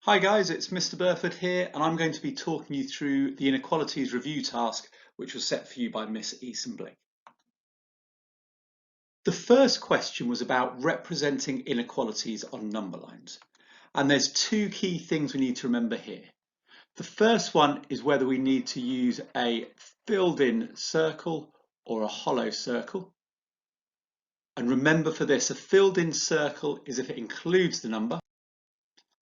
Hi guys, it's Mr. Burford here, and I'm going to be talking you through the inequalities review task which was set for you by Miss Eason Blake. The first question was about representing inequalities on number lines, and there's two key things we need to remember here. The first one is whether we need to use a filled-in circle or a hollow circle. And remember for this, a filled-in circle is if it includes the number,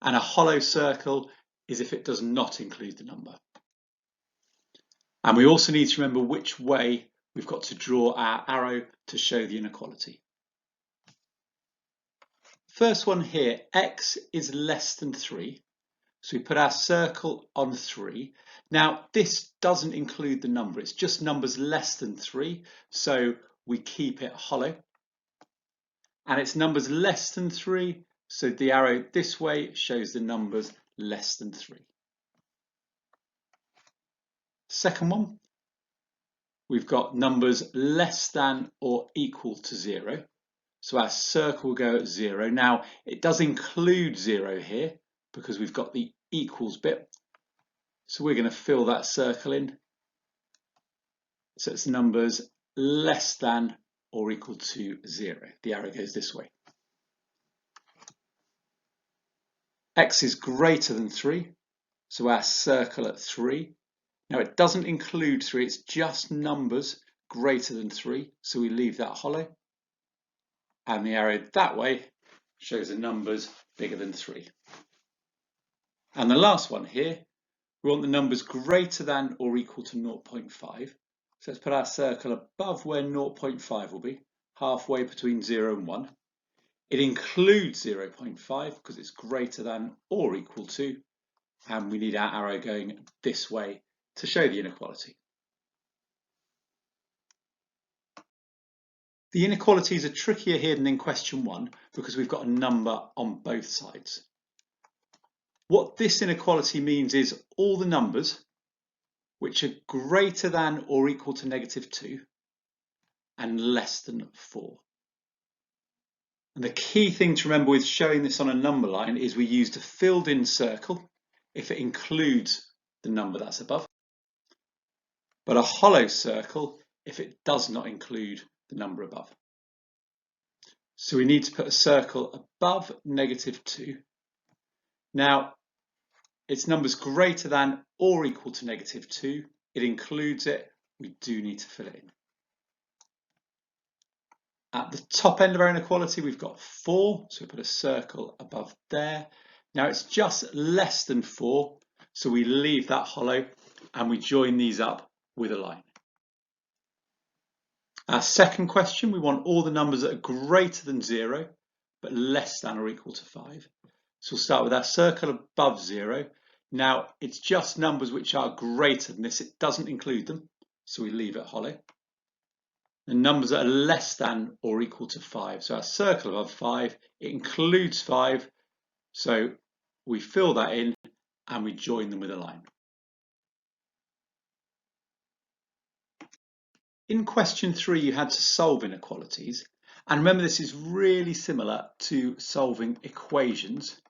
and a hollow circle is if it does not include the number. And we also need to remember which way we've got to draw our arrow to show the inequality. First one here, x is less than 3. So we put our circle on 3. Now this doesn't include the number, it's just numbers less than 3. So we keep it hollow. And it's numbers less than 3, so the arrow this way shows the numbers less than 3. Second one, we've got numbers less than or equal to 0. So our circle will go at 0. Now it does include 0 here because we've got the equals bit. So we're going to fill that circle in. So it's numbers less than or equal to 0. The arrow goes this way. X is greater than 3. So our circle at 3. Now it doesn't include 3, it's just numbers greater than 3, so we leave that hollow. And the arrow that way shows the numbers bigger than 3. And the last one here, we want the numbers greater than or equal to 0.5. So let's put our circle above where 0.5 will be, halfway between 0 and 1. It includes 0.5 because it's greater than or equal to, and we need our arrow going this way to show the inequality. The inequalities are trickier here than in question 1 because we've got a number on both sides. What this inequality means is all the numbers which are greater than or equal to -2 and less than 4. And the key thing to remember with showing this on a number line is we used a filled-in circle if it includes the number that's above, but a hollow circle if it does not include the number above. So we need to put a circle above -2. Now it's numbers greater than or equal to -2. It includes it. We do need to fill it in. At the top end of our inequality, we've got 4, so we put a circle above there. Now it's just less than 4, so we leave that hollow and we join these up with a line. Our second question, we want all the numbers that are greater than 0, but less than or equal to 5. So we'll start with our circle above 0. Now it's just numbers which are greater than this, it doesn't include them, so we leave it hollow. The numbers that are less than or equal to 5. So our circle above 5, it includes 5. So we fill that in and we join them with a line. In question 3, you had to solve inequalities. And remember, this is really similar to solving equations.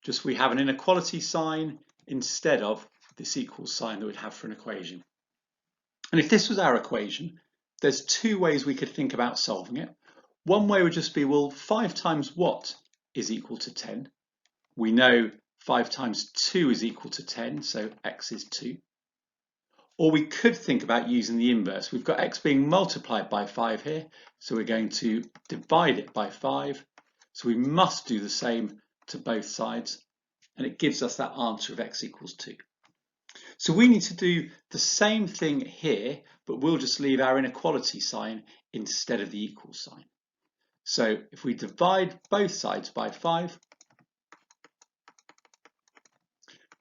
Just we have an inequality sign instead of this equals sign that we'd have for an equation. And if this was our equation, there's two ways we could think about solving it. One way would just be, well, 5 times what is equal to 10? We know 5 times 2 is equal to 10, so x is 2. Or we could think about using the inverse. We've got x being multiplied by 5 here, so we're going to divide it by 5. So we must do the same to both sides, and it gives us that answer of x equals 2. So we need to do the same thing here, but we'll just leave our inequality sign instead of the equal sign. So if we divide both sides by 5,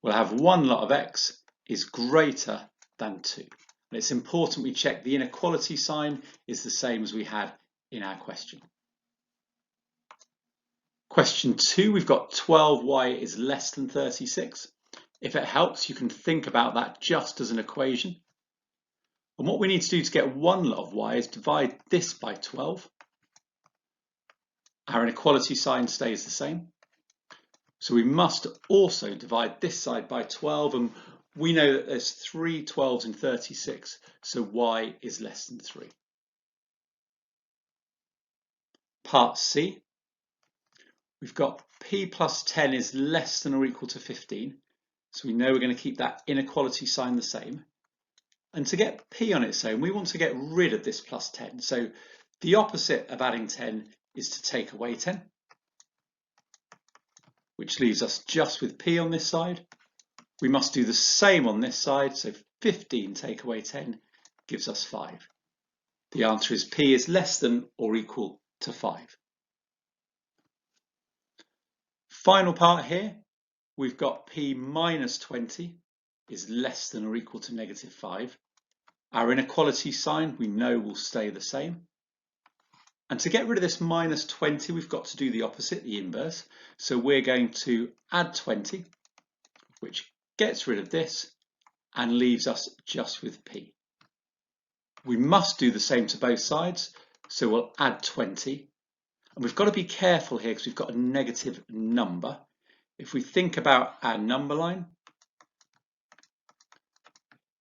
we'll have 1 lot of x is greater than 2. And it's important we check the inequality sign is the same as we had in our question. Question 2, we've got 12y is less than 36. If it helps, you can think about that just as an equation. And what we need to do to get 1 lot of y is divide this by 12. Our inequality sign stays the same. So we must also divide this side by 12, and we know that there's 3 12s in 36, so y is less than 3. Part C, we've got p plus 10 is less than or equal to 15, so we know we're going to keep that inequality sign the same. And to get p on its own, we want to get rid of this plus 10. So the opposite of adding 10 is to take away 10, which leaves us just with p on this side. We must do the same on this side, so 15 take away 10 gives us 5. The answer is p is less than or equal to 5. Final part here, we've got p minus 20 is less than or equal to negative 5. Our inequality sign we know will stay the same. And to get rid of this minus 20, we've got to do the opposite, the inverse. So we're going to add 20, which gets rid of this and leaves us just with p. We must do the same to both sides, so we'll add 20. And we've got to be careful here because we've got a negative number. If we think about our number line,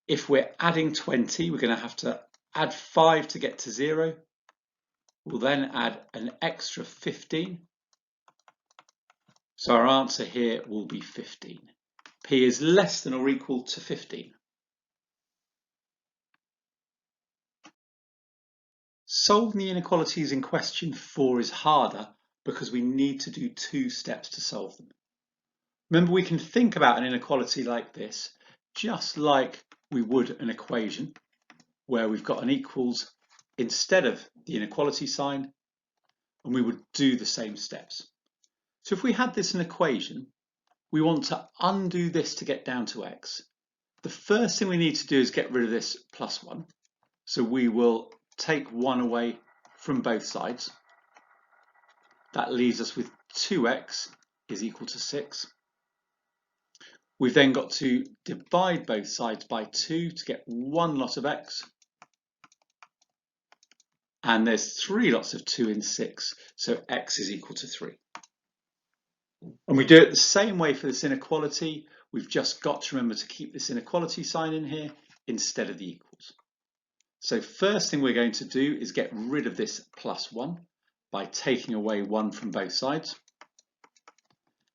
if we're adding 20, we're going to have to add 5 to get to 0. We'll then add an extra 15. So our answer here will be 15. P is less than or equal to 15. Solving the inequalities in question 4 is harder because we need to do 2 steps to solve them. Remember, we can think about an inequality like this just like we would an equation where we've got an equals instead of the inequality sign, and we would do the same steps. So if we had this an equation, we want to undo this to get down to x. The first thing we need to do is get rid of this plus 1. So we will take 1 away from both sides. That leaves us with 2x is equal to 6. We've then got to divide both sides by 2 to get 1 lot of x. And there's 3 lots of 2 in 6, so x is equal to 3. And we do it the same way for this inequality. We've just got to remember to keep this inequality sign in here instead of the equals. So first thing we're going to do is get rid of this plus 1 by taking away 1 from both sides.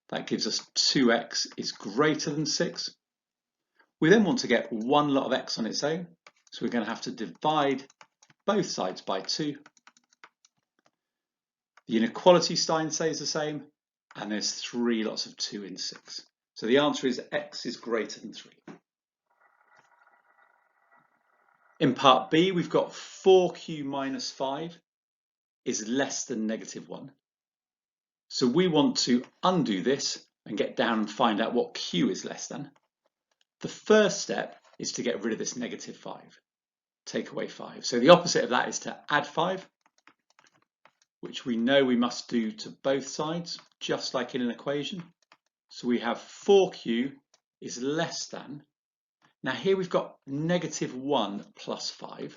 That gives us 2x is greater than 6. We then want to get 1 lot of x on its own, so we're going to have to divide both sides by 2. The inequality sign stays the same, and there's 3 lots of 2 in 6. So the answer is x is greater than 3. In part B, we've got 4q minus 5 is less than negative 1. So we want to undo this and get down and find out what q is less than. The first step is to get rid of this negative 5. Take away 5. So the opposite of that is to add 5, which we know we must do to both sides, just like in an equation. So we have 4q is less than. Now here we've got negative 1 plus 5.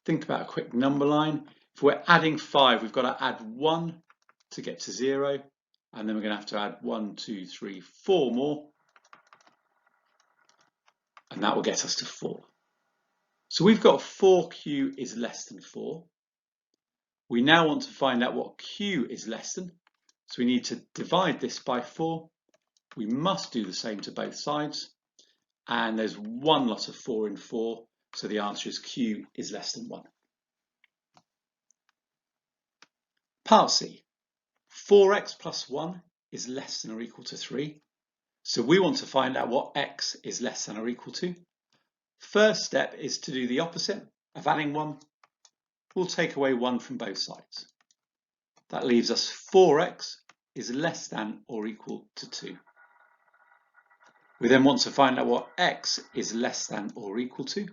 Think about a quick number line. If we're adding 5, we've got to add 1 to get to 0. And then we're going to have to add 1, 2, 3, 4 more. And that will get us to 4. So we've got 4q is less than 4. We now want to find out what q is less than. So we need to divide this by 4. We must do the same to both sides. And there's 1 lot of 4 in 4. So the answer is q is less than 1. Part C. 4x plus 1 is less than or equal to 3. So we want to find out what x is less than or equal to. First step is to do the opposite of adding 1. We'll take away 1 from both sides. That leaves us 4x is less than or equal to 2. We then want to find out what x is less than or equal to.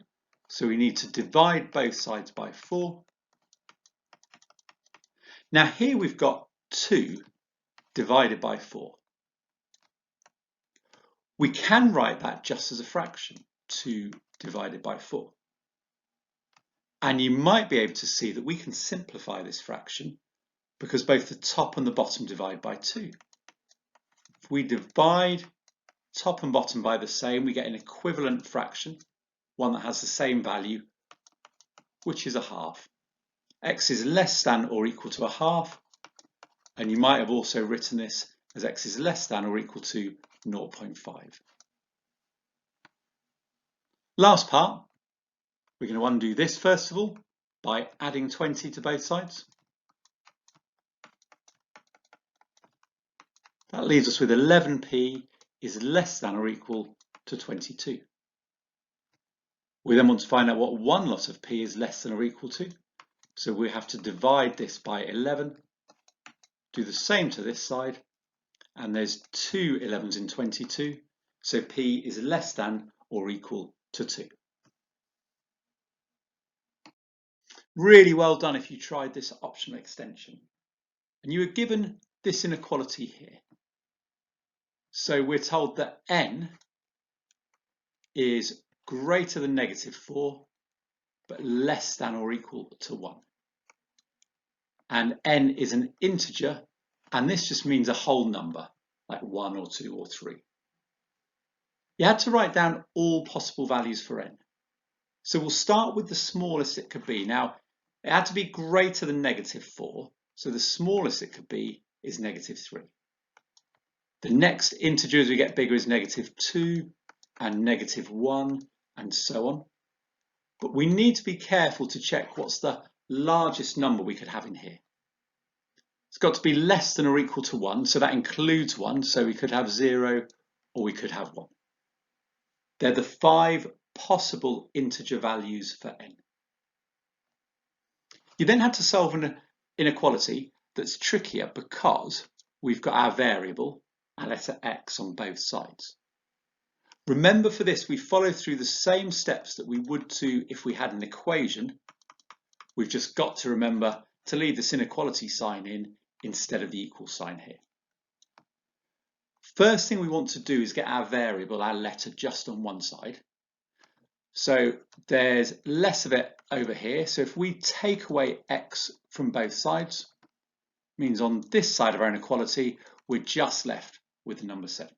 So we need to divide both sides by 4. Now here we've got 2 divided by 4. We can write that just as a fraction, 2 divided by 4. And you might be able to see that we can simplify this fraction because both the top and the bottom divide by 2. we divide top and bottom by the same, we get an equivalent fraction, one that has the same value, which is a half. X is less than or equal to a half, and you might have also written this as x is less than or equal to 0.5. Last part, we're going to undo this first of all by adding 20 to both sides. That leaves us with 11p is less than or equal to 22. We then want to find out what one lot of p is less than or equal to. So we have to divide this by 11, do the same to this side, and there's 2 11s in 22, so p is less than or equal to 2. Really well done if you tried this optional extension. And you were given this inequality here. So we're told that n is greater than -4, but less than or equal to 1. And n is an integer, and this just means a whole number, like 1 or 2 or 3. You had to write down all possible values for n. So we'll start with the smallest it could be. Now, it had to be greater than -4, so the smallest it could be is -3. The next integer as we get bigger is -2 and -1 and so on. But we need to be careful to check what's the largest number we could have in here. It's got to be less than or equal to 1, so that includes 1, so we could have 0 or we could have 1. They're the 5 possible integer values for n. You then had to solve an inequality that's trickier because we've got our variable, our letter x, on both sides. Remember, for this we follow through the same steps that we would do if we had an equation. We've just got to remember to leave this inequality sign in instead of the equal sign here. First thing we want to do is get our variable, our letter, just on one side. So there's less of it over here. So if we take away x from both sides, means on this side of our inequality, we're just left with the number 7.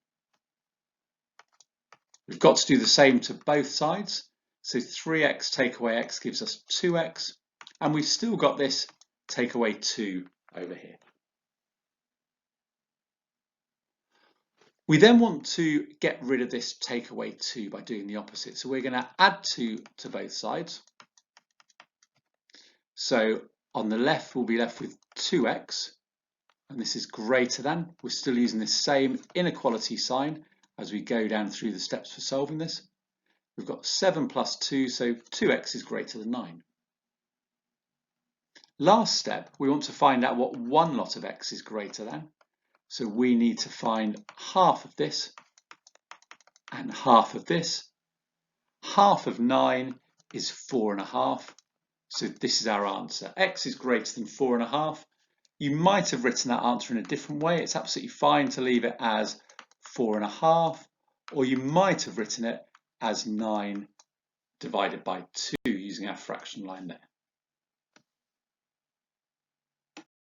We've got to do the same to both sides. So 3x take away x gives us 2x, and we've still got this take away 2 over here. We then want to get rid of this take away 2 by doing the opposite. So we're going to add 2 to both sides. So on the left, we'll be left with 2x, and this is greater than. We're still using the same inequality sign as we go down through the steps for solving this. We've got 7 plus 2, so 2x is greater than 9. Last step, we want to find out what one lot of x is greater than. So we need to find half of this and half of this. Half of 9 is 4.5. So this is our answer. X is greater than 4.5. You might have written that answer in a different way. It's absolutely fine to leave it as 4.5, or you might have written it as 9 divided by 2 using our fraction line there.